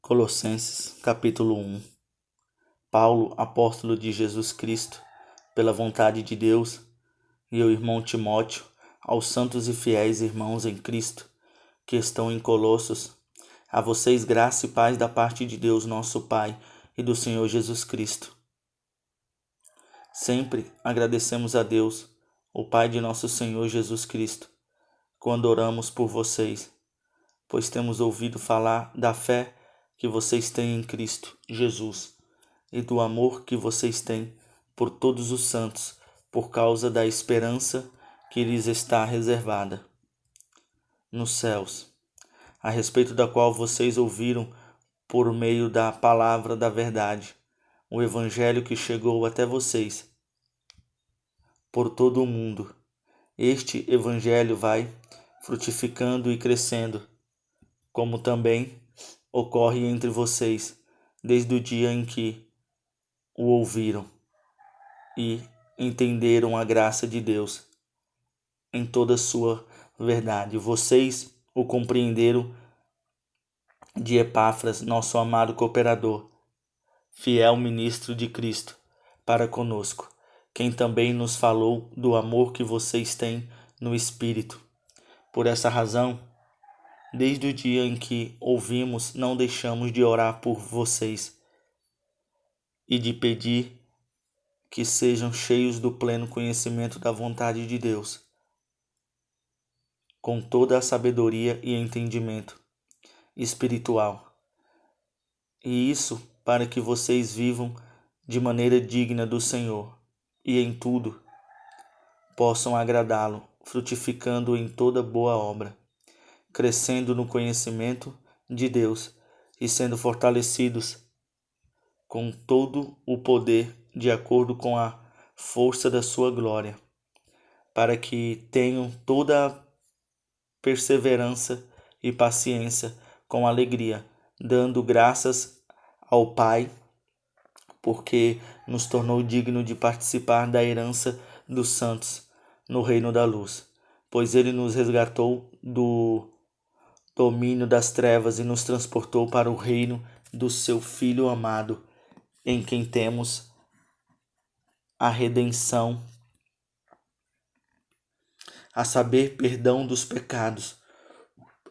Colossenses, capítulo 1. Paulo, apóstolo de Jesus Cristo, pela vontade de Deus, e o irmão Timóteo, aos santos e fiéis irmãos em Cristo, que estão em Colossos, a vocês graça e paz da parte de Deus nosso Pai e do Senhor Jesus Cristo. Sempre agradecemos a Deus, o Pai de nosso Senhor Jesus Cristo, quando oramos por vocês, pois temos ouvido falar da fé que vocês têm em Cristo Jesus e do amor que vocês têm por todos os santos, por causa da esperança que lhes está reservada nos céus, a respeito da qual vocês ouviram por meio da palavra da verdade, o evangelho que chegou até vocês por todo o mundo. Este evangelho vai frutificando e crescendo, como também ocorre entre vocês desde o dia em que o ouviram e entenderam a graça de Deus em toda a sua verdade. Vocês o compreenderam de Epáfras, nosso amado cooperador, fiel ministro de Cristo para conosco, quem também nos falou do amor que vocês têm no Espírito. Por essa razão, desde o dia em que ouvimos, não deixamos de orar por vocês e de pedir que sejam cheios do pleno conhecimento da vontade de Deus, com toda a sabedoria e entendimento espiritual. E isso para que vocês vivam de maneira digna do Senhor e em tudo possam agradá-lo, frutificando em toda boa obra, crescendo no conhecimento de Deus e sendo fortalecidos com todo o poder de acordo com a força da sua glória, para que tenham toda a perseverança e paciência com alegria, dando graças ao Pai, porque nos tornou digno de participar da herança dos santos no reino da luz, pois ele nos resgatou do domínio das trevas e nos transportou para o reino do seu Filho amado, em quem temos a redenção, a saber, perdão dos pecados,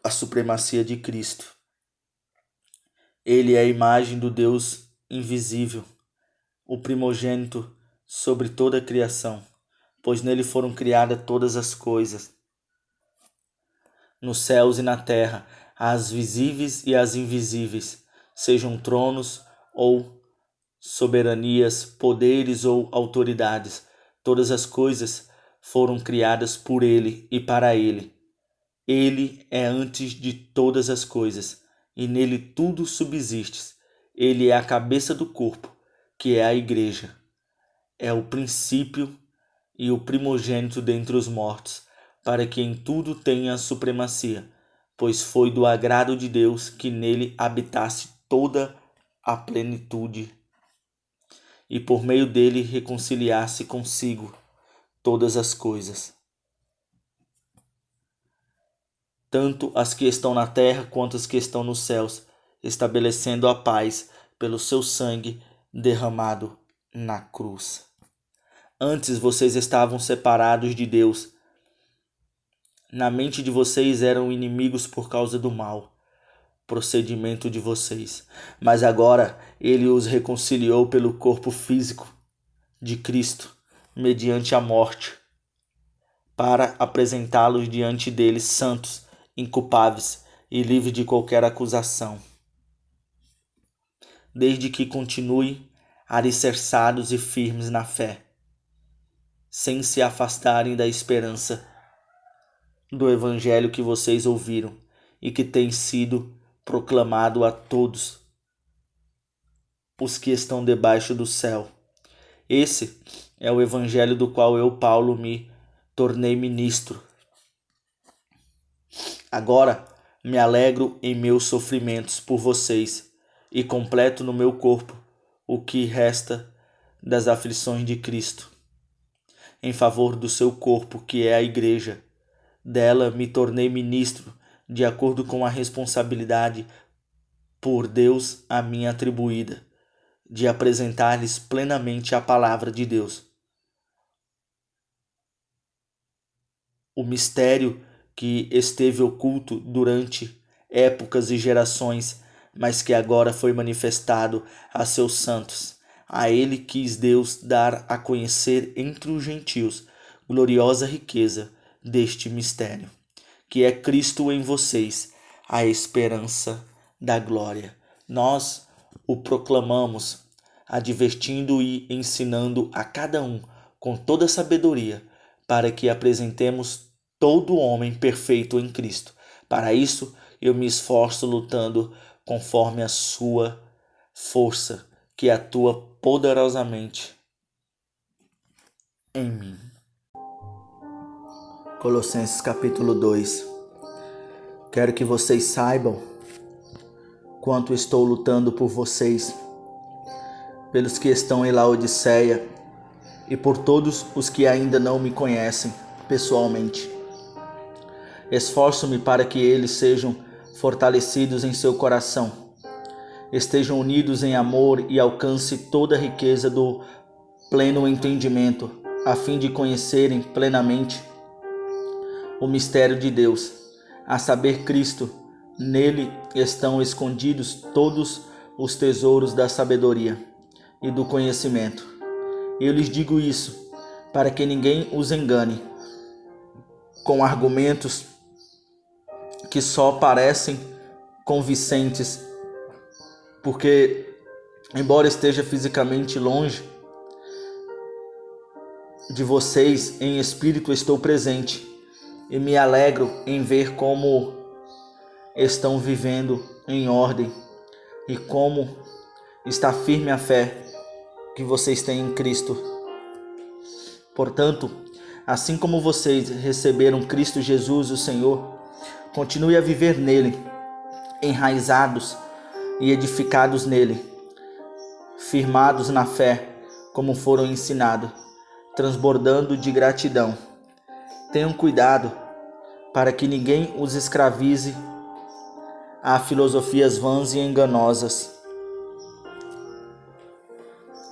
a supremacia de Cristo. Ele é a imagem do Deus invisível, o primogênito sobre toda a criação, pois nele foram criadas todas as coisas, nos céus e na terra, as visíveis e as invisíveis, sejam tronos ou soberanias, poderes ou autoridades. Todas as coisas foram criadas por ele e para ele. Ele é antes de todas as coisas, e nele tudo subsiste. Ele é a cabeça do corpo, que é a igreja. É o princípio e o primogênito dentre os mortos, para que em tudo tenha a supremacia, pois foi do agrado de Deus que nele habitasse toda a plenitude, e por meio dele reconciliasse consigo todas as coisas, tanto as que estão na terra quanto as que estão nos céus, estabelecendo a paz pelo seu sangue derramado na cruz. Antes vocês estavam separados de Deus. Na mente de vocês eram inimigos por causa do mal procedimento de vocês. Mas agora ele os reconciliou pelo corpo físico de Cristo, mediante a morte, para apresentá-los diante deles santos, inculpáveis e livres de qualquer acusação, desde que continuem alicerçados e firmes na fé, sem se afastarem da esperança do evangelho que vocês ouviram e que tem sido proclamado a todos os que estão debaixo do céu. Esse é o evangelho do qual eu, Paulo, me tornei ministro. Agora me alegro em meus sofrimentos por vocês e completo no meu corpo o que resta das aflições de Cristo, em favor do seu corpo, que é a igreja. Dela me tornei ministro, de acordo com a responsabilidade por Deus a mim atribuída, de apresentar-lhes plenamente a palavra de Deus. O mistério que esteve oculto durante épocas e gerações, mas que agora foi manifestado a seus santos. A ele quis Deus dar a conhecer entre os gentios gloriosa riqueza deste mistério, que é Cristo em vocês, a esperança da glória. Nós o proclamamos, advertindo e ensinando a cada um com toda sabedoria, para que apresentemos todo homem perfeito em Cristo. Para isso, eu me esforço lutando conforme a sua força, que atua poderosamente em mim. Colossenses capítulo 2. Quero que vocês saibam quanto estou lutando por vocês, pelos que estão em Laodiceia e por todos os que ainda não me conhecem pessoalmente. Esforço-me para que eles sejam fortalecidos em seu coração, estejam unidos em amor e alcancem toda a riqueza do pleno entendimento, a fim de conhecerem plenamente o mistério de Deus, a saber, Cristo. Nele estão escondidos todos os tesouros da sabedoria e do conhecimento. Eu lhes digo isso para que ninguém os engane com argumentos que só parecem convincentes, porque, embora esteja fisicamente longe de vocês, em espírito estou presente e me alegro em ver como estão vivendo em ordem e como está firme a fé que vocês têm em Cristo. Portanto, assim como vocês receberam Cristo Jesus, o Senhor, continue a viver nele, enraizados e edificados nele, firmados na fé, como foram ensinados, transbordando de gratidão. Tenham cuidado para que ninguém os escravize a filosofias vãs e enganosas,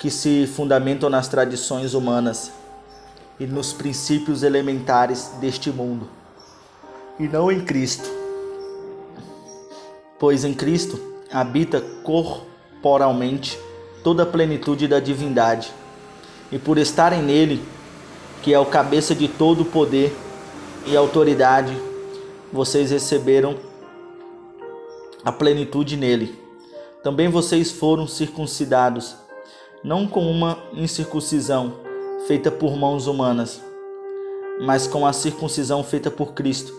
que se fundamentam nas tradições humanas e nos princípios elementares deste mundo, e não em Cristo. Pois em Cristo habita corporalmente toda a plenitude da divindade, e por estarem nele, que é o cabeça de todo o poder e autoridade, vocês receberam a plenitude nele. Também vocês foram circuncidados, não com uma incircuncisão feita por mãos humanas, mas com a circuncisão feita por Cristo.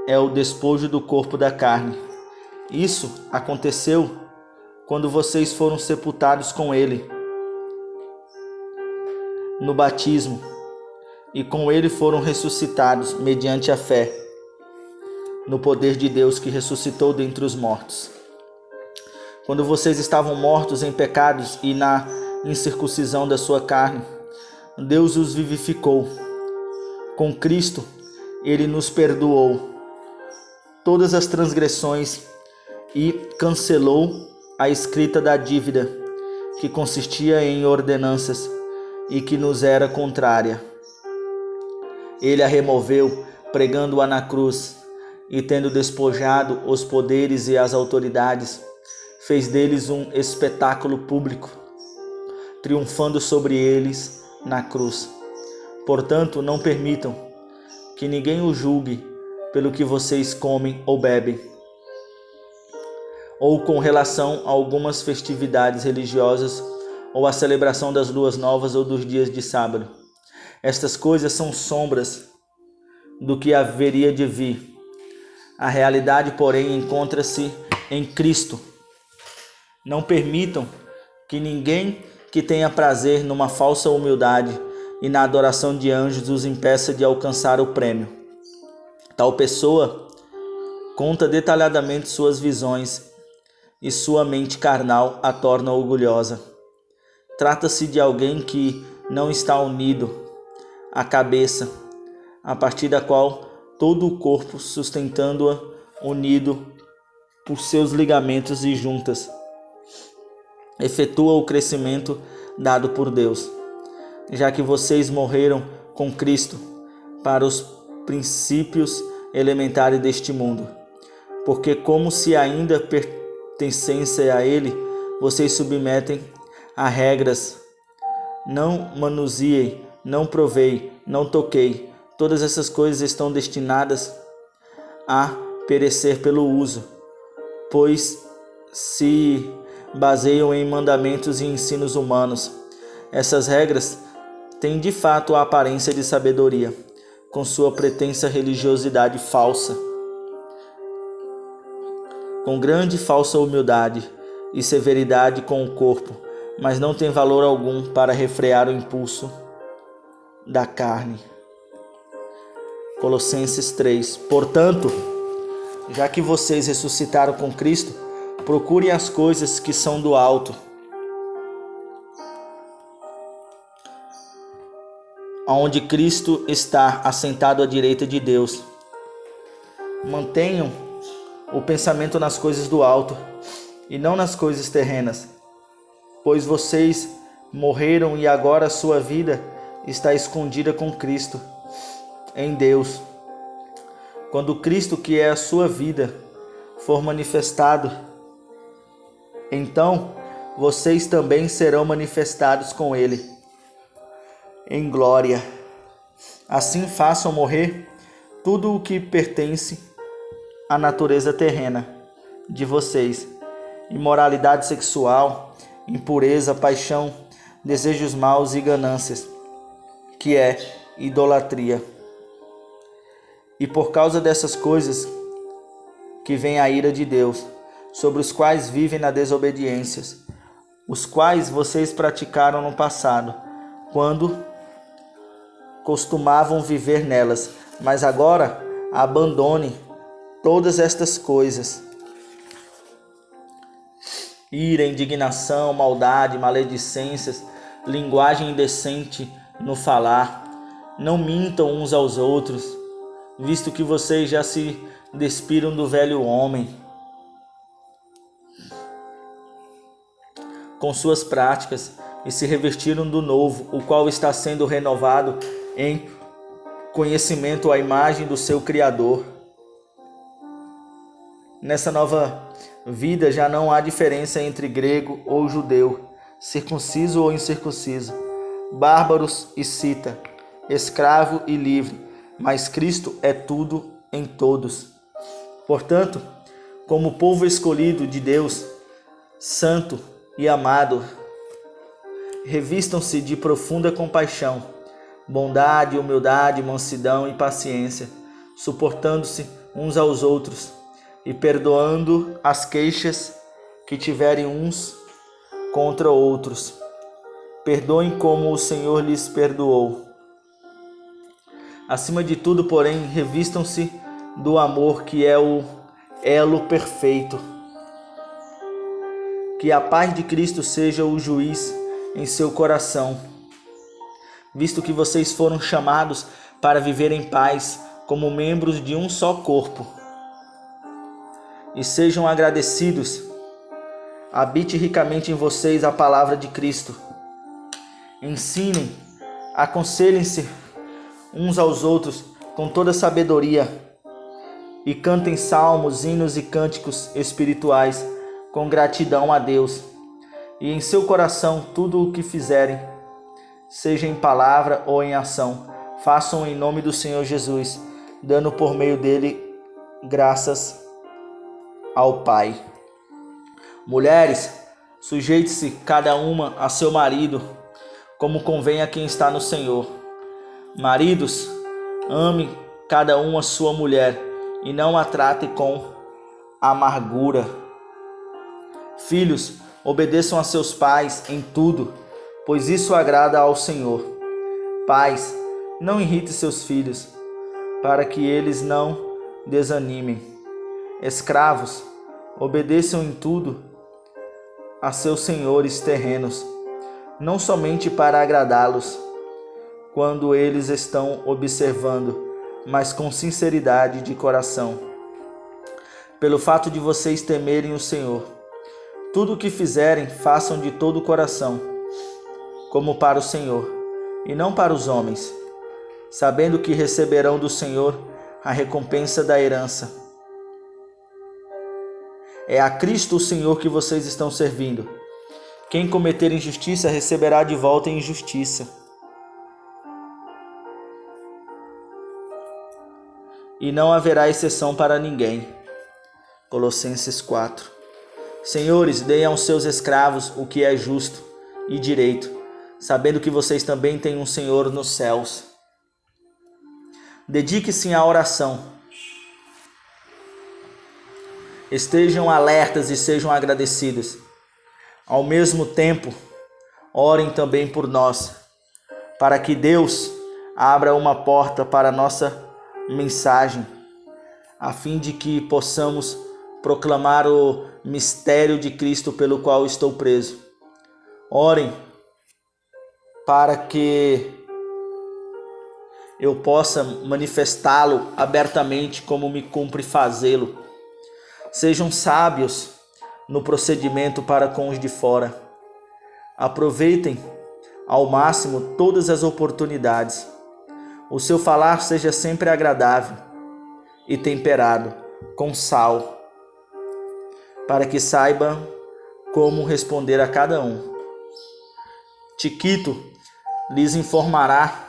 É o despojo do corpo da carne. Isso aconteceu quando vocês foram sepultados com ele no batismo, e com ele foram ressuscitados mediante a fé no poder de Deus que ressuscitou dentre os mortos. Quando vocês estavam mortos em pecados e na incircuncisão da sua carne, Deus os vivificou. Com Cristo, ele nos perdoou todas as transgressões e cancelou a escrita da dívida, que consistia em ordenanças e que nos era contrária. Ele a removeu, pregando-a na cruz, e tendo despojado os poderes e as autoridades, fez deles um espetáculo público, triunfando sobre eles na cruz. Portanto, não permitam que ninguém os julgue pelo que vocês comem ou bebem, ou com relação a algumas festividades religiosas, ou a celebração das luas novas ou dos dias de sábado. Estas coisas são sombras do que haveria de vir. A realidade, porém, encontra-se em Cristo. Não permitam que ninguém que tenha prazer numa falsa humildade e na adoração de anjos os impeça de alcançar o prêmio. Tal pessoa conta detalhadamente suas visões e sua mente carnal a torna orgulhosa. Trata-se de alguém que não está unido à cabeça, a partir da qual todo o corpo, sustentando-a unido, por seus ligamentos e juntas. Efetua o crescimento dado por Deus, já que vocês morreram com Cristo para os princípios elementares deste mundo. Porque como se ainda pertencessem a Ele, vocês submetem a regras: não manuseiem, não provei, não toquei. Todas essas coisas estão destinadas a perecer pelo uso, pois se baseiam em mandamentos e ensinos humanos. Essas regras têm de fato a aparência de sabedoria, com sua pretensa religiosidade falsa, com grande falsa humildade e severidade com o corpo, mas não tem valor algum para refrear o impulso da carne. Colossenses 3. Portanto, já que vocês ressuscitaram com Cristo, procurem as coisas que são do alto, onde Cristo está assentado à direita de Deus. Mantenham o pensamento nas coisas do alto e não nas coisas terrenas, pois vocês morreram e agora a sua vida está escondida com Cristo em Deus. Quando Cristo, que é a sua vida, for manifestado, então vocês também serão manifestados com Ele em glória. Assim façam morrer tudo o que pertence à natureza terrena de vocês: imoralidade sexual, impureza, paixão, desejos maus e ganâncias, que é idolatria. E por causa dessas coisas que vem a ira de Deus, sobre os quais vivem na desobediência, os quais vocês praticaram no passado, quando costumavam viver nelas. Mas agora abandone todas estas coisas: ira, indignação, maldade, maledicências, linguagem indecente no falar. Não mintam uns aos outros, visto que vocês já se despiram do velho homem com suas práticas e se revestiram do novo, o qual está sendo renovado em conhecimento à imagem do seu Criador. Nessa nova vida já não há diferença entre grego ou judeu, circunciso ou incircunciso, bárbaros e cita, escravo e livre, mas Cristo é tudo em todos. Portanto, como povo escolhido de Deus, santo e amado, revistam-se de profunda compaixão, bondade, humildade, mansidão e paciência, suportando-se uns aos outros e perdoando as queixas que tiverem uns contra outros. Perdoem como o Senhor lhes perdoou. Acima de tudo, porém, revistam-se do amor, que é o elo perfeito. Que a paz de Cristo seja o juiz em seu coração, visto que vocês foram chamados para viver em paz como membros de um só corpo. E sejam agradecidos. Habite ricamente em vocês a palavra de Cristo. Ensinem, aconselhem-se uns aos outros com toda sabedoria e cantem salmos, hinos e cânticos espirituais com gratidão a Deus. E em seu coração tudo o que fizerem, seja em palavra ou em ação, façam em nome do Senhor Jesus, dando por meio dele graças ao Pai. Mulheres, sujeite-se cada uma a seu marido, como convém a quem está no Senhor. Maridos, ame cada um a sua mulher e não a trate com amargura. Filhos, obedeçam a seus pais em tudo, pois isso agrada ao Senhor. Pais, não irrite seus filhos, para que eles não desanimem. Escravos, obedeçam em tudo a seus senhores terrenos, não somente para agradá-los quando eles estão observando, mas com sinceridade de coração. pelo fato de vocês temerem o Senhor. Tudo o que fizerem, façam de todo o coração, como para o Senhor, e não para os homens, sabendo que receberão do Senhor a recompensa da herança. É a Cristo o Senhor que vocês estão servindo. Quem cometer injustiça receberá de volta injustiça. E não haverá exceção para ninguém. Colossenses 4. Senhores, deem aos seus escravos o que é justo e direito, sabendo que vocês também têm um Senhor nos céus. Dedique-se à oração. Estejam alertas e sejam agradecidos. Ao mesmo tempo, orem também por nós, para que Deus abra uma porta para a nossa mensagem, a fim de que possamos proclamar o mistério de Cristo pelo qual estou preso. Orem para que eu possa manifestá-lo abertamente como me cumpre fazê-lo. Sejam sábios no procedimento para com os de fora. Aproveitem ao máximo todas as oportunidades. O seu falar seja sempre agradável e temperado com sal, para que saiba como responder a cada um. Tiquito lhes informará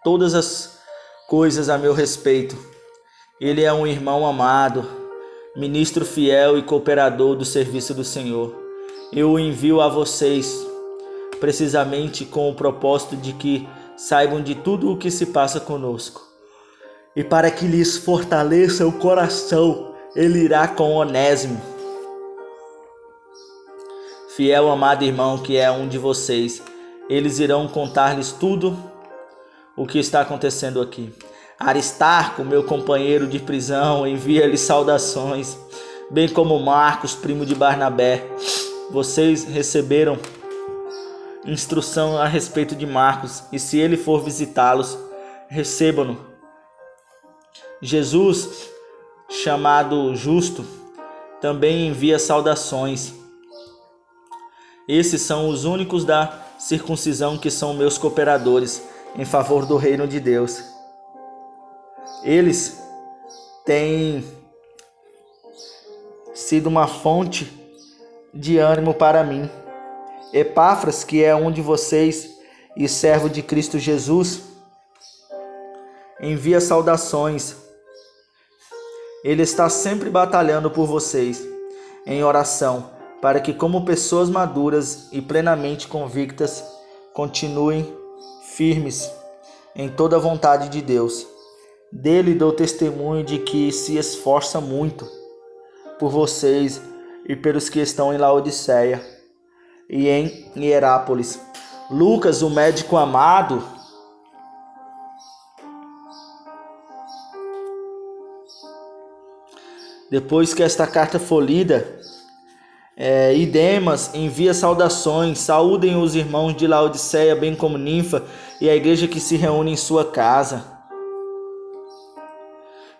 todas as coisas a meu respeito. Ele é um irmão amado, ministro fiel e cooperador do serviço do Senhor. Eu o envio a vocês, precisamente com o propósito de que saibam de tudo o que se passa conosco. E para que lhes fortaleça o coração, ele irá com Onésimo, fiel amado irmão que é um de vocês. Eles irão contar-lhes tudo o que está acontecendo aqui. Aristarco, meu companheiro de prisão, envia-lhe saudações, bem como Marcos, primo de Barnabé. Vocês receberam instrução a respeito de Marcos, e se ele for visitá-los, recebam-no. Jesus, chamado Justo, também envia saudações. Esses são os únicos da circuncisão que são meus cooperadores em favor do reino de Deus. Eles têm sido uma fonte de ânimo para mim. Epáfras, que é um de vocês e servo de Cristo Jesus, envia saudações. Ele está sempre batalhando por vocês em oração, para que, como pessoas maduras e plenamente convictas, continuem firmes em toda a vontade de Deus. Dele dou testemunho de que se esforça muito por vocês e pelos que estão em Laodiceia e em Hierápolis. Lucas, o médico amado, depois que esta carta for lida, e Demas envia saudações. Saúdem os irmãos de Laodiceia, bem como Ninfa e a igreja que se reúne em sua casa.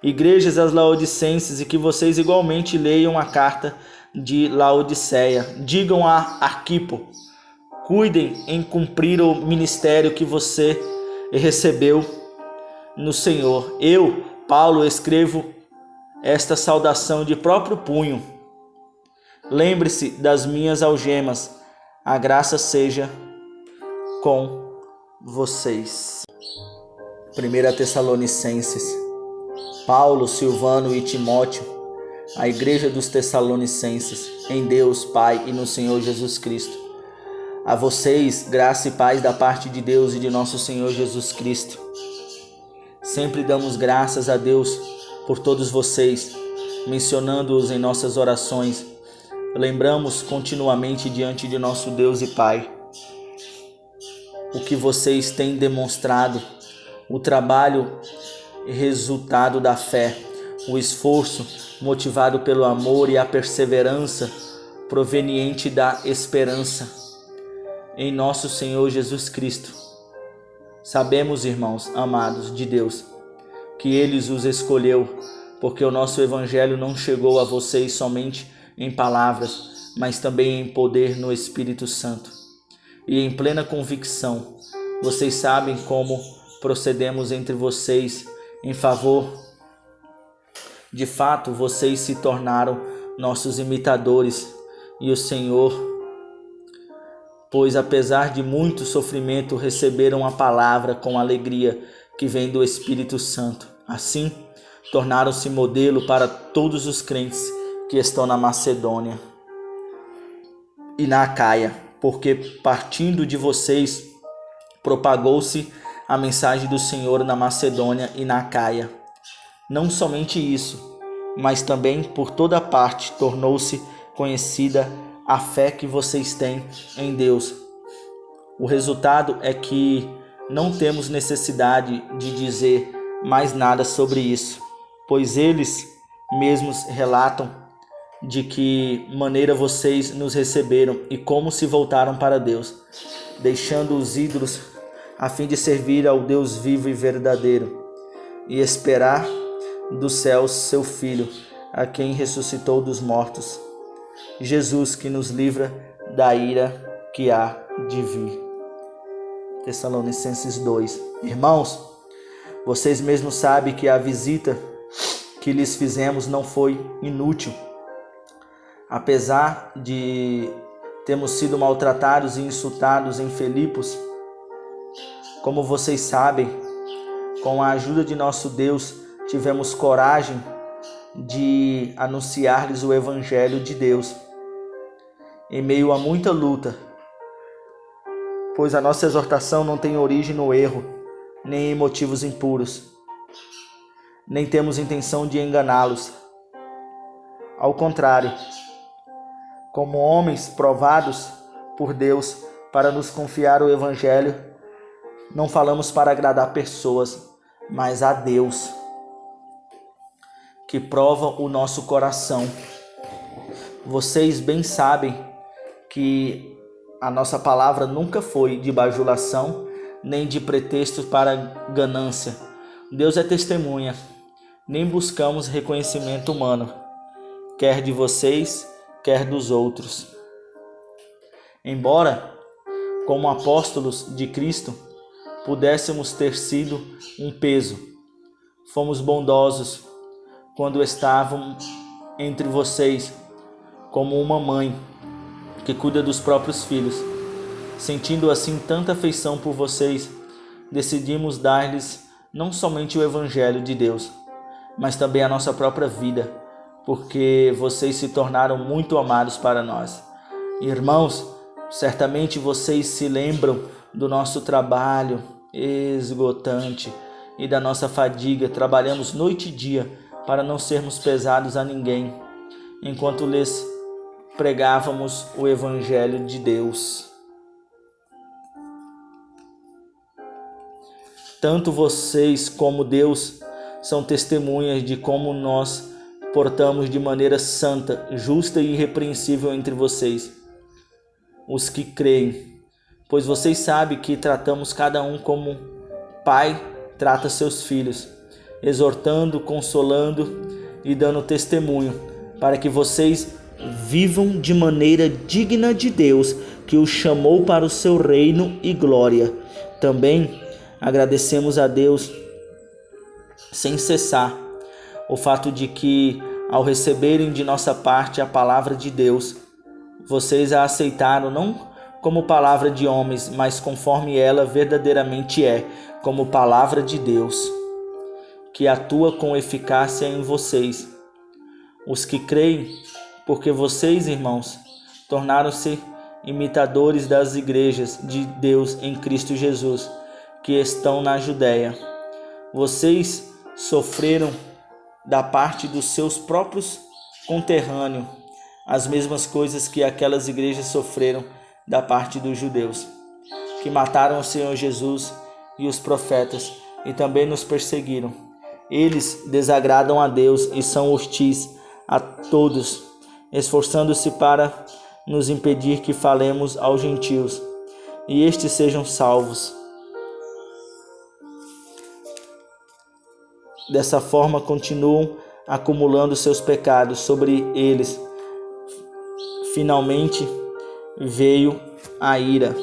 Igrejas das Laodicenses, e que vocês igualmente leiam a carta de Laodiceia. Digam a Arquipo: cuidem em cumprir o ministério que você recebeu no Senhor. Eu, Paulo, escrevo esta saudação de próprio punho. Lembre-se das minhas algemas. A graça seja com vocês. 1 Tessalonicenses. Paulo, Silvano e Timóteo, a igreja dos Tessalonicenses, em Deus Pai e no Senhor Jesus Cristo. A vocês, graça e paz da parte de Deus e de nosso Senhor Jesus Cristo. Sempre damos graças a Deus por todos vocês, mencionando-os em nossas orações. Lembramos continuamente diante de nosso Deus e Pai o que vocês têm demonstrado, o trabalho e resultado da fé, o esforço motivado pelo amor e a perseverança proveniente da esperança em nosso Senhor Jesus Cristo. Sabemos, irmãos amados de Deus, que Ele os escolheu porque o nosso evangelho não chegou a vocês somente em palavras, mas também em poder no Espírito Santo. E em plena convicção, vocês sabem como procedemos entre vocês em favor. De fato, vocês se tornaram nossos imitadores e o Senhor, pois apesar de muito sofrimento, receberam a palavra com alegria que vem do Espírito Santo. Assim, tornaram-se modelo para todos os crentes que estão na Macedônia e na Acaia, porque partindo de vocês propagou-se a mensagem do Senhor na Macedônia e na Acaia. Não somente isso, mas também por toda parte tornou-se conhecida a fé que vocês têm em Deus. O resultado é que não temos necessidade de dizer mais nada sobre isso, pois eles mesmos relatam de que maneira vocês nos receberam e como se voltaram para Deus, deixando os ídolos a fim de servir ao Deus vivo e verdadeiro e esperar dos céus seu Filho, a quem ressuscitou dos mortos, Jesus, que nos livra da ira que há de vir. Tessalonicenses 2. Irmãos, vocês mesmos sabem que a visita que lhes fizemos não foi inútil. Apesar de termos sido maltratados e insultados em Filipos, como vocês sabem, com a ajuda de nosso Deus, tivemos coragem de anunciar-lhes o Evangelho de Deus, em meio a muita luta, pois a nossa exortação não tem origem no erro, nem em motivos impuros, nem temos intenção de enganá-los. Ao contrário, como homens provados por Deus para nos confiar o Evangelho, não falamos para agradar pessoas, mas a Deus, que prova o nosso coração. Vocês bem sabem que a nossa palavra nunca foi de bajulação, nem de pretexto para ganância. Deus é testemunha. Nem buscamos reconhecimento humano, quer de vocês, quer dos outros. Embora, como apóstolos de Cristo, pudéssemos ter sido um peso, fomos bondosos quando estávamos entre vocês, como uma mãe que cuida dos próprios filhos. Sentindo assim tanta afeição por vocês, decidimos dar-lhes não somente o Evangelho de Deus, mas também a nossa própria vida, porque vocês se tornaram muito amados para nós. Irmãos, certamente vocês se lembram do nosso trabalho esgotante e da nossa fadiga. Trabalhamos noite e dia para não sermos pesados a ninguém, enquanto lhes pregávamos o Evangelho de Deus. Tanto vocês como Deus são testemunhas de como nós portamos de maneira santa, justa e irrepreensível entre vocês, os que creem, pois vocês sabem que tratamos cada um como pai trata seus filhos, exortando, consolando e dando testemunho, para que vocês vivam de maneira digna de Deus, que os chamou para o seu reino e glória. Também agradecemos a Deus sem cessar o fato de que, ao receberem de nossa parte a palavra de Deus, vocês a aceitaram não como palavra de homens, mas conforme ela verdadeiramente é, como palavra de Deus, que atua com eficácia em vocês, os que creem, porque vocês, irmãos, tornaram-se imitadores das igrejas de Deus em Cristo Jesus, que estão na Judéia. Vocês sofreram da parte dos seus próprios conterrâneos as mesmas coisas que aquelas igrejas sofreram da parte dos judeus, que mataram o Senhor Jesus e os profetas e também nos perseguiram. Eles desagradam a Deus e são hostis a todos, esforçando-se para nos impedir que falemos aos gentios e estes sejam salvos. Dessa forma continuam acumulando seus pecados sobre eles. Finalmente veio a ira.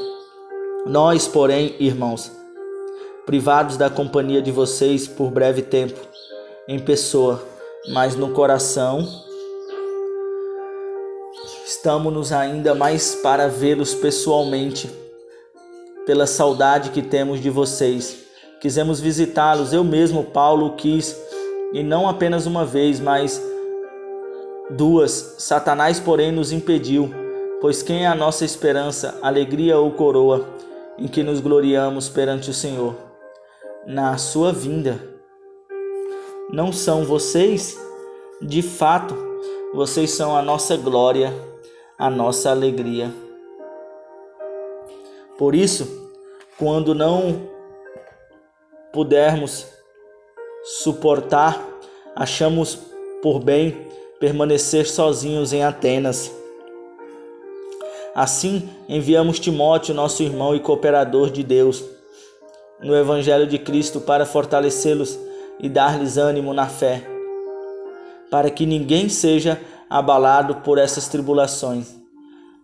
Nós, porém, irmãos, privados da companhia de vocês por breve tempo, em pessoa, mas no coração, estamos-nos ainda mais para vê-los pessoalmente, pela saudade que temos de vocês. Quisemos visitá-los, eu mesmo, Paulo, quis, e não apenas uma vez, mas 2. Satanás, porém, nos impediu, pois quem é a nossa esperança, alegria ou coroa, em que nos gloriamos perante o Senhor? Na sua vinda. Não são vocês? De fato, vocês são a nossa glória, a nossa alegria. Por isso, quando não pudermos suportar, achamos por bem permanecer sozinhos em Atenas. Assim, enviamos Timóteo, nosso irmão e cooperador de Deus, no Evangelho de Cristo, para fortalecê-los e dar-lhes ânimo na fé, para que ninguém seja abalado por essas tribulações.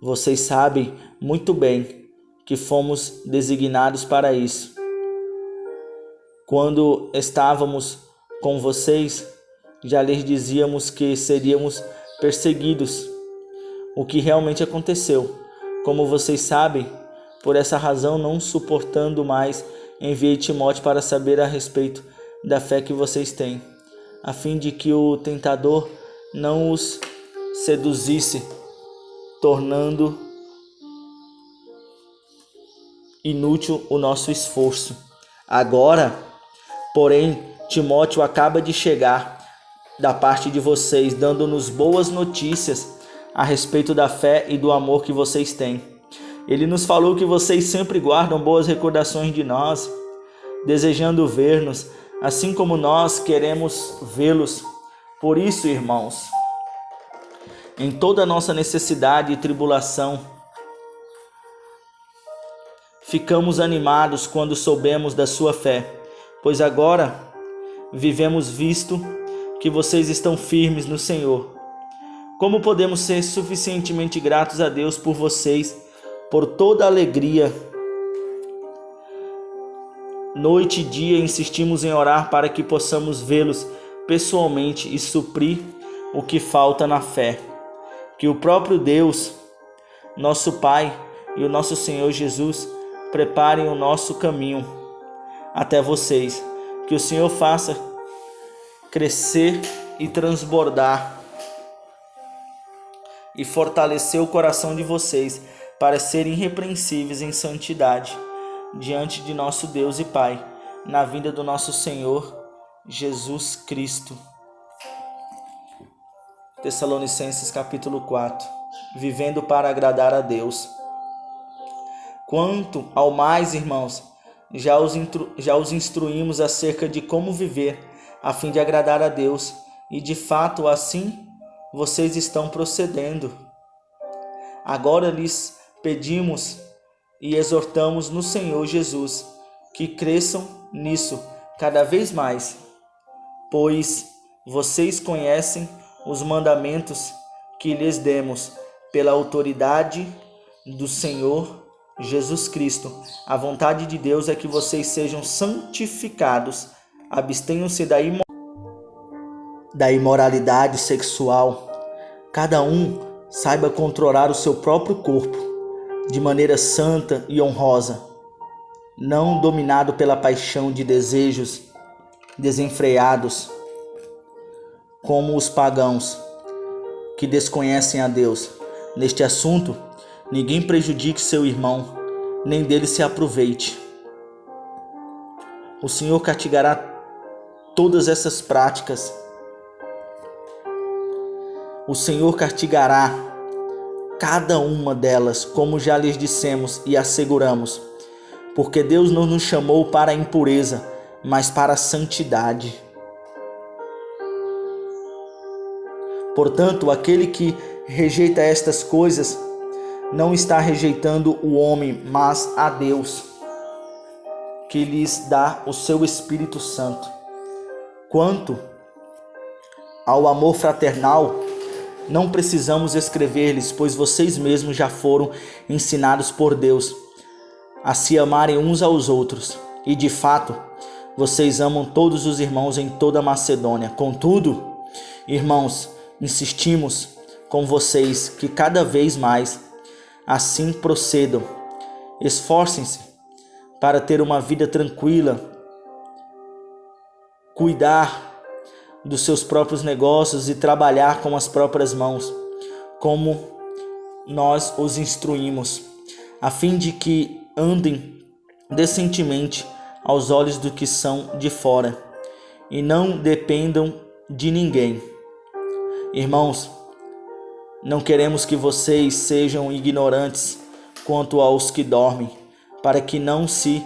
Vocês sabem muito bem que fomos designados para isso. Quando estávamos com vocês, já lhes dizíamos que seríamos perseguidos, o que realmente aconteceu. Como vocês sabem, por essa razão, não suportando mais, enviei Timóteo para saber a respeito da fé que vocês têm, a fim de que o tentador não os seduzisse, tornando inútil o nosso esforço. Agora, porém, Timóteo acaba de chegar da parte de vocês, dando-nos boas notícias a respeito da fé e do amor que vocês têm. Ele nos falou que vocês sempre guardam boas recordações de nós, desejando ver-nos, assim como nós queremos vê-los. Por isso, irmãos, em toda a nossa necessidade e tribulação, ficamos animados quando soubemos da sua fé, pois agora vivemos visto que vocês estão firmes no Senhor. Como podemos ser suficientemente gratos a Deus por vocês, por toda a alegria? Noite e dia insistimos em orar para que possamos vê-los pessoalmente e suprir o que falta na fé. Que o próprio Deus, nosso Pai, e o nosso Senhor Jesus preparem o nosso caminho até vocês. Que o Senhor faça crescer e transbordar e fortalecer o coração de vocês para serem irrepreensíveis em santidade diante de nosso Deus e Pai, na vinda do nosso Senhor Jesus Cristo. Tessalonicenses capítulo 4. Vivendo para agradar a Deus. Quanto ao mais, irmãos, já os instruímos acerca de como viver a fim de agradar a Deus, e de fato assim vocês estão procedendo. Agora lhes pedimos e exortamos no Senhor Jesus que cresçam nisso cada vez mais, pois vocês conhecem os mandamentos que lhes demos pela autoridade do Senhor Jesus Cristo. A vontade de Deus é que vocês sejam santificados, abstenham-se da imoralidade sexual. Cada um saiba controlar o seu próprio corpo de maneira santa e honrosa, não dominado pela paixão de desejos desenfreados, como os pagãos que desconhecem a Deus. Neste assunto, ninguém prejudique seu irmão, nem dele se aproveite. O Senhor castigará todas essas práticas. O Senhor castigará cada uma delas, como já lhes dissemos e asseguramos, porque Deus não nos chamou para a impureza, mas para a santidade. Portanto, aquele que rejeita estas coisas não está rejeitando o homem, mas a Deus, que lhes dá o seu Espírito Santo. Quanto ao amor fraternal, não precisamos escrever-lhes, pois vocês mesmos já foram ensinados por Deus a se amarem uns aos outros. E de fato, vocês amam todos os irmãos em toda a Macedônia. Contudo, irmãos, insistimos com vocês que cada vez mais assim procedam. Esforcem-se para ter uma vida tranquila, cuidar dos seus próprios negócios e trabalhar com as próprias mãos, como nós os instruímos, a fim de que andem decentemente aos olhos do que são de fora e não dependam de ninguém. Irmãos, não queremos que vocês sejam ignorantes quanto aos que dormem, para que não se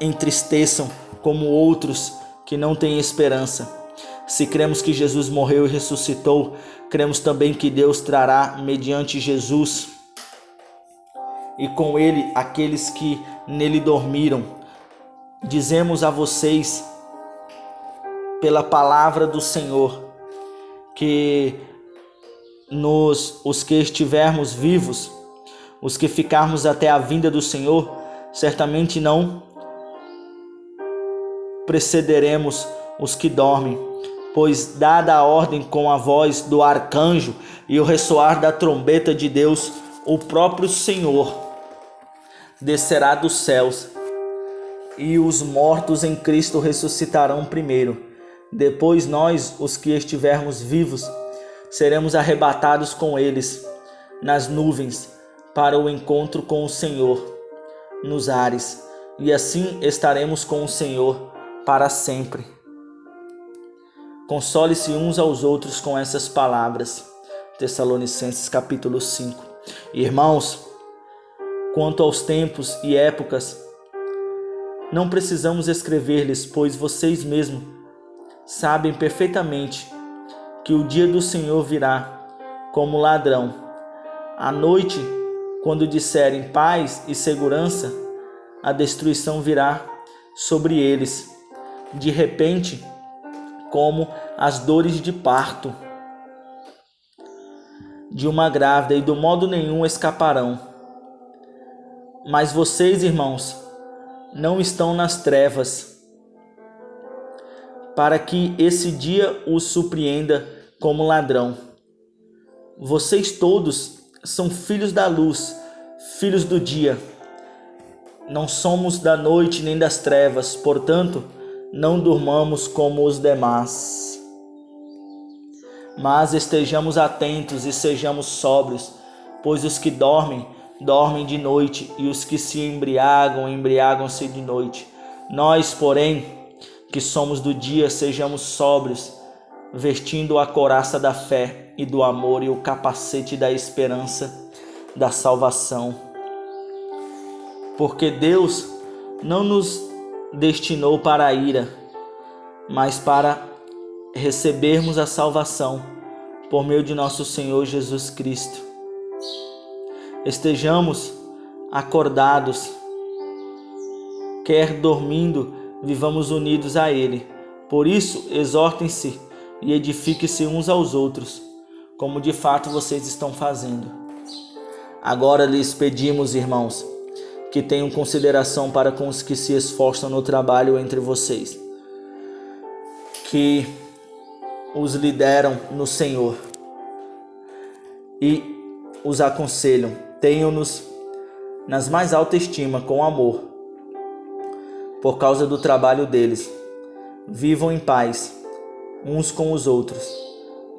entristeçam como outros que não têm esperança. Se cremos que Jesus morreu e ressuscitou, cremos também que Deus trará mediante Jesus e com ele aqueles que nele dormiram. Dizemos a vocês pela palavra do Senhor que os que estivermos vivos, os que ficarmos até a vinda do Senhor, certamente não precederemos os que dormem, pois dada a ordem com a voz do arcanjo e o ressoar da trombeta de Deus, o próprio Senhor descerá dos céus, e os mortos em Cristo ressuscitarão primeiro. Depois nós, os que estivermos vivos, seremos arrebatados com eles nas nuvens para o encontro com o Senhor nos ares, e assim estaremos com o Senhor para sempre. Console-se uns aos outros com essas palavras. Tessalonicenses capítulo 5. Irmãos, quanto aos tempos e épocas, não precisamos escrever-lhes, pois vocês mesmos sabem perfeitamente que o dia do Senhor virá como ladrão. À noite, quando disserem paz e segurança, a destruição virá sobre eles, de repente, como as dores de parto de uma grávida, e do modo nenhum escaparão. Mas vocês, irmãos, não estão nas trevas, para que esse dia os surpreenda como ladrão. Vocês todos são filhos da luz, filhos do dia. Não somos da noite nem das trevas, portanto, não durmamos como os demais. Mas estejamos atentos e sejamos sóbrios, pois os que dormem, dormem de noite, e os que se embriagam, embriagam-se de noite. Nós, porém, que somos do dia, sejamos sóbrios, vestindo a couraça da fé e do amor e o capacete da esperança da salvação. Porque Deus não nos destinou para a ira, mas para recebermos a salvação por meio de nosso Senhor Jesus Cristo. Estejamos acordados, quer dormindo, vivamos unidos a Ele. Por isso, exortem-se e edifiquem-se uns aos outros, como de fato vocês estão fazendo. Agora lhes pedimos, irmãos, que tenham consideração para com os que se esforçam no trabalho entre vocês, que os lideram no Senhor e os aconselham. Tenham-nos nas mais alta estima com amor, por causa do trabalho deles. Vivam em paz uns com os outros.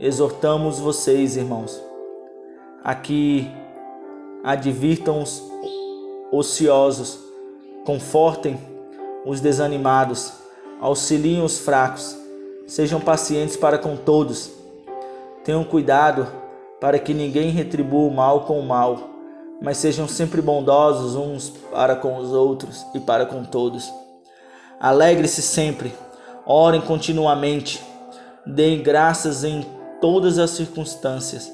Exortamos vocês, irmãos, a que advirtam os ociosos, confortem os desanimados, auxiliem os fracos, sejam pacientes para com todos. Tenham cuidado para que ninguém retribua o mal com o mal, mas sejam sempre bondosos uns para com os outros e para com todos. Alegre-se sempre, orem continuamente, deem graças em todas as circunstâncias,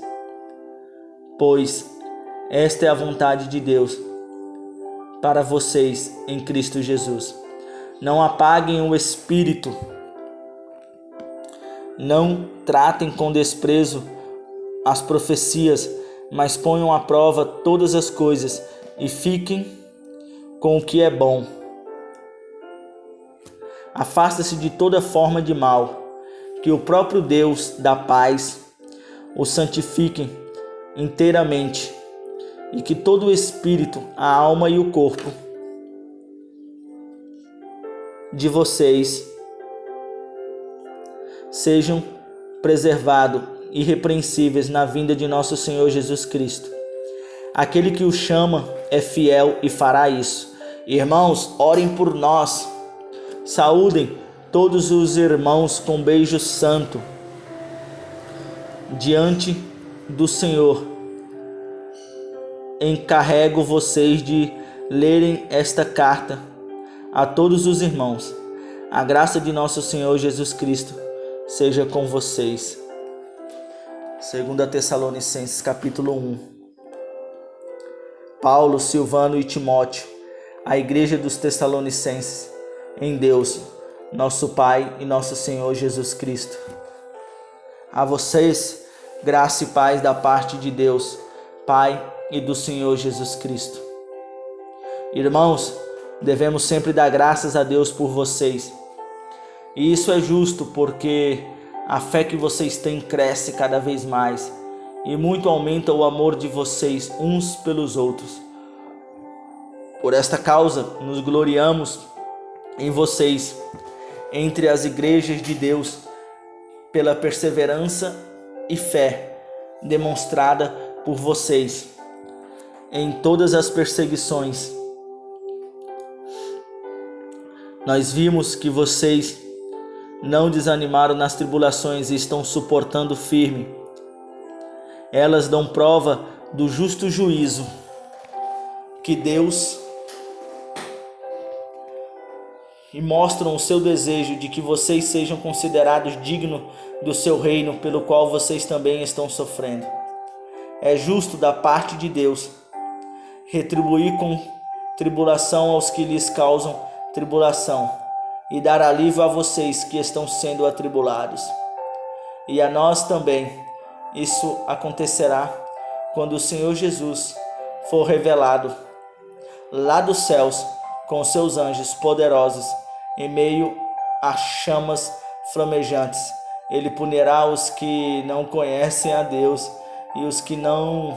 pois esta é a vontade de Deus para vocês em Cristo Jesus. Não apaguem o espírito Não tratem com desprezo as profecias, mas ponham à prova todas as coisas e fiquem com o que é bom. Afasta-se de toda forma de mal, que o próprio Deus da paz o santifique inteiramente, e que todo o espírito, a alma e o corpo de vocês sejam preservados irrepreensíveis na vinda de nosso Senhor Jesus Cristo. Aquele que o chama é fiel e fará isso. Irmãos, orem por nós. Saúdem todos os irmãos com beijo santo diante do Senhor. Encarrego vocês de lerem esta carta a todos os irmãos. A graça de nosso Senhor Jesus Cristo seja com vocês. 2 Tessalonicenses capítulo 1. Paulo, Silvano e Timóteo, a igreja dos Tessalonicenses, em Deus, nosso Pai e nosso Senhor Jesus Cristo. A vocês, graça e paz da parte de Deus, Pai e do Senhor Jesus Cristo. Irmãos, devemos sempre dar graças a Deus por vocês. E isso é justo porque a fé que vocês têm cresce cada vez mais e muito aumenta o amor de vocês uns pelos outros. Por esta causa, nos gloriamos em vocês, entre as igrejas de Deus, pela perseverança e fé demonstrada por vocês em todas as perseguições. Nós vimos que vocês não desanimaram nas tribulações e estão suportando firme. Elas dão prova do justo juízo que Deus e mostram o seu desejo de que vocês sejam considerados dignos do seu reino, pelo qual vocês também estão sofrendo. É justo da parte de Deus retribuir com tribulação aos que lhes causam tribulação e dar alívio a vocês que estão sendo atribulados. E a nós também isso acontecerá quando o Senhor Jesus for revelado lá dos céus com seus anjos poderosos em meio a chamas flamejantes. Ele punirá os que não conhecem a Deus e os que não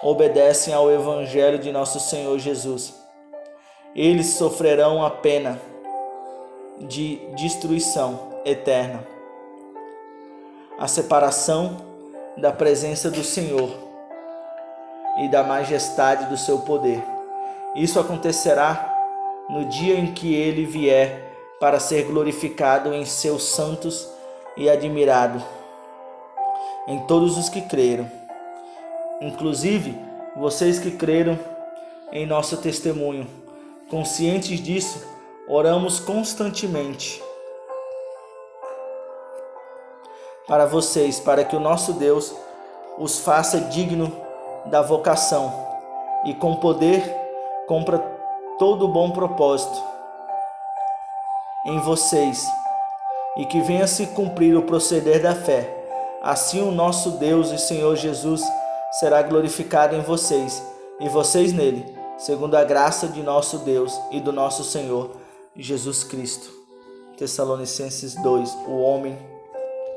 obedecem ao Evangelho de nosso Senhor Jesus. Eles sofrerão a pena de destruição eterna, a separação da presença do Senhor e da majestade do seu poder. Isso acontecerá no dia em que ele vier para ser glorificado em seus santos e admirado em todos os que creram, inclusive vocês que creram em nosso testemunho. Conscientes disso, oramos constantemente para vocês, para que o nosso Deus os faça digno da vocação e com poder cumpra todo o bom propósito em vocês e que venha se cumprir o proceder da fé. Assim o nosso Deus e Senhor Jesus será glorificado em vocês e vocês nele, segundo a graça de nosso Deus e do nosso Senhor Jesus Cristo. Tessalonicenses 2, o homem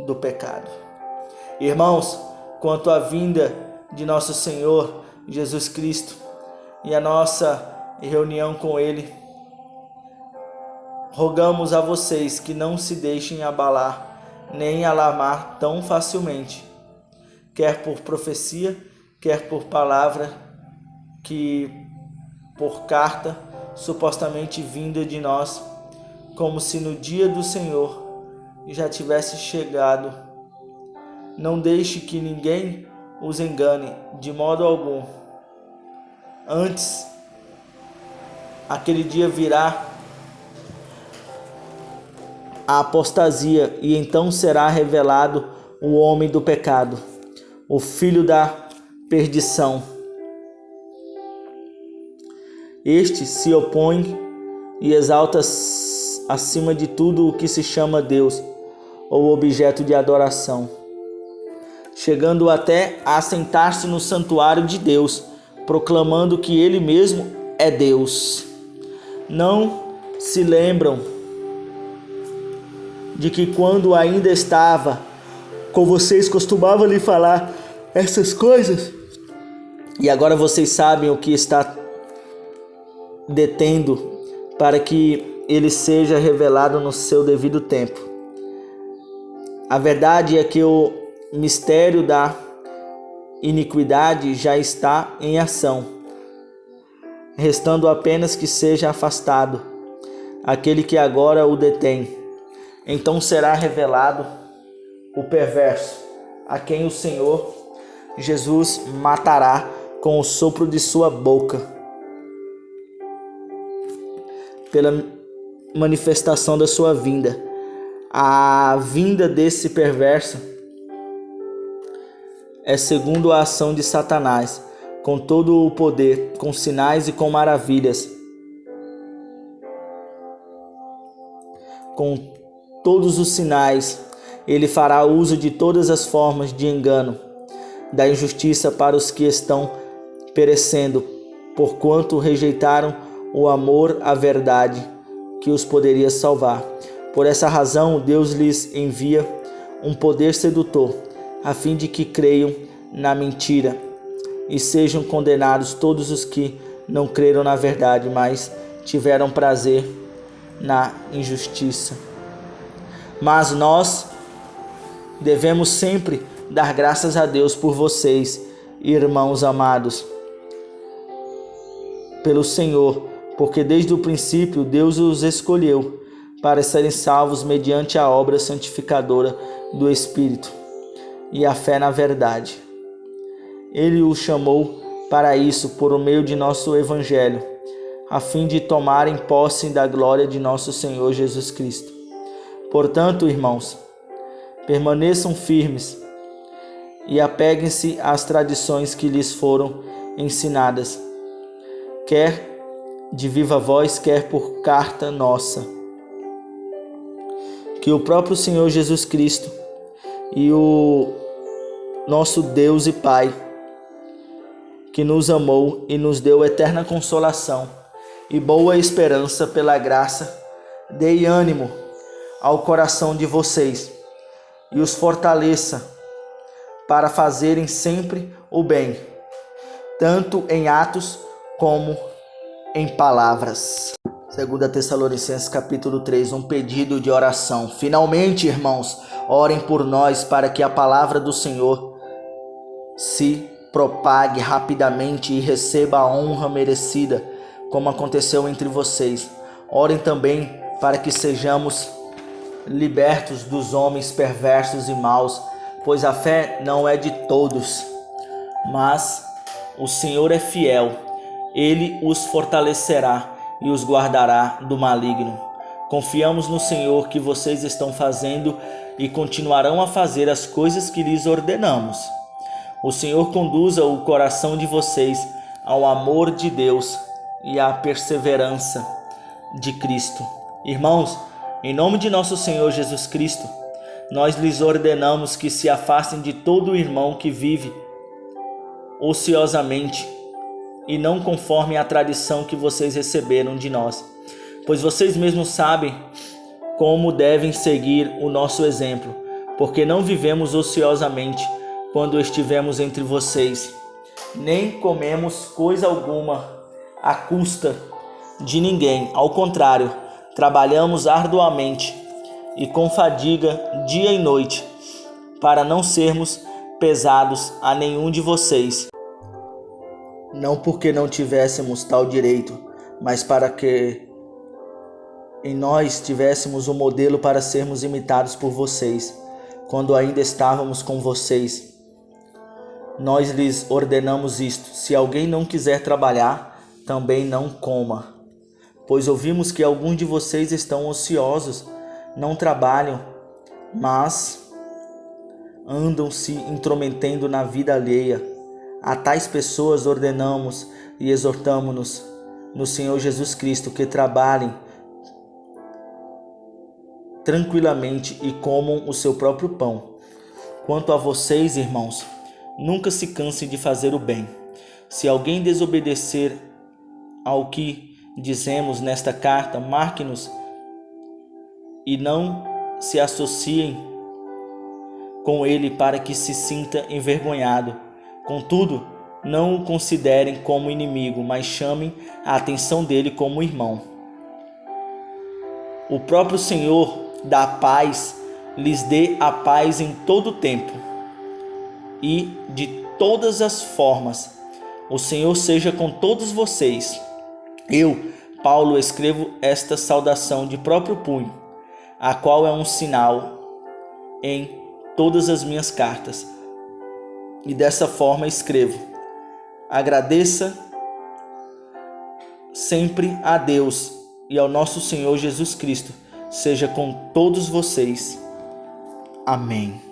do pecado. Irmãos, quanto à vinda de nosso Senhor Jesus Cristo e a nossa reunião com Ele, rogamos a vocês que não se deixem abalar nem alarmar tão facilmente, quer por profecia, quer por palavra, que por carta supostamente vinda de nós, como se no dia do Senhor já tivesse chegado. Não deixe que ninguém os engane de modo algum. Antes, aquele dia virá a apostasia, e então será revelado o homem do pecado, o filho da perdição. Este se opõe e exalta acima de tudo o que se chama Deus, ou objeto de adoração, chegando até a assentar-se no santuário de Deus, proclamando que Ele mesmo é Deus. Não se lembram de que quando ainda estava com vocês costumava lhe falar essas coisas? E agora vocês sabem o que está detendo para que ele seja revelado no seu devido tempo. A verdade é que o mistério da iniquidade já está em ação, restando apenas que seja afastado aquele que agora o detém. Então será revelado o perverso, a quem o Senhor Jesus matará com o sopro de sua boca, pela manifestação da sua vinda. A vinda desse perverso é segundo a ação de Satanás, com todo o poder, com sinais e com maravilhas, com todos os sinais. Ele fará uso de todas as formas de engano, da injustiça para os que estão perecendo, porquanto rejeitaram o amor à verdade que os poderia salvar. Por essa razão, Deus lhes envia um poder sedutor, a fim de que creiam na mentira e sejam condenados todos os que não creram na verdade, mas tiveram prazer na injustiça. Mas nós devemos sempre dar graças a Deus por vocês, irmãos amados, pelo Senhor, porque desde o princípio Deus os escolheu para serem salvos mediante a obra santificadora do Espírito e a fé na verdade. Ele os chamou para isso por meio de nosso Evangelho, a fim de tomarem posse da glória de nosso Senhor Jesus Cristo. Portanto, irmãos, permaneçam firmes e apeguem-se às tradições que lhes foram ensinadas, quer de viva voz, quer por carta nossa. Que o próprio Senhor Jesus Cristo e o nosso Deus e Pai, que nos amou e nos deu eterna consolação e boa esperança pela graça, dê ânimo ao coração de vocês e os fortaleça para fazerem sempre o bem, tanto em atos como em palavras. 2 Tessalonicenses capítulo 3, um pedido de oração. Finalmente, irmãos, orem por nós para que a palavra do Senhor se propague rapidamente e receba a honra merecida, como aconteceu entre vocês. Orem também para que sejamos libertos dos homens perversos e maus, pois a fé não é de todos, mas o Senhor é fiel. Ele os fortalecerá e os guardará do maligno. Confiamos no Senhor que vocês estão fazendo e continuarão a fazer as coisas que lhes ordenamos. O Senhor conduza o coração de vocês ao amor de Deus e à perseverança de Cristo. Irmãos, em nome de nosso Senhor Jesus Cristo, nós lhes ordenamos que se afastem de todo irmão que vive ociosamente e não conforme a tradição que vocês receberam de nós, pois vocês mesmos sabem como devem seguir o nosso exemplo, porque não vivemos ociosamente quando estivemos entre vocês, nem comemos coisa alguma à custa de ninguém. Ao contrário, trabalhamos arduamente e com fadiga dia e noite, para não sermos pesados a nenhum de vocês. Não porque não tivéssemos tal direito, mas para que em nós tivéssemos um modelo para sermos imitados por vocês. Quando ainda estávamos com vocês, nós lhes ordenamos isto: se alguém não quiser trabalhar, também não coma. Pois ouvimos que alguns de vocês estão ociosos, não trabalham, mas andam se intrometendo na vida alheia. A tais pessoas ordenamos e exortamo-nos no Senhor Jesus Cristo que trabalhem tranquilamente e comam o seu próprio pão. Quanto a vocês, irmãos, nunca se cansem de fazer o bem. Se alguém desobedecer ao que dizemos nesta carta, marque-nos e não se associem com ele para que se sinta envergonhado. Contudo, não o considerem como inimigo, mas chamem a atenção dele como irmão. O próprio Senhor da paz lhes dê a paz em todo o tempo e de todas as formas. O Senhor seja com todos vocês. Eu, Paulo, escrevo esta saudação de próprio punho, a qual é um sinal em todas as minhas cartas. E dessa forma escrevo: agradeça sempre a Deus e ao nosso Senhor Jesus Cristo. Seja com todos vocês. Amém.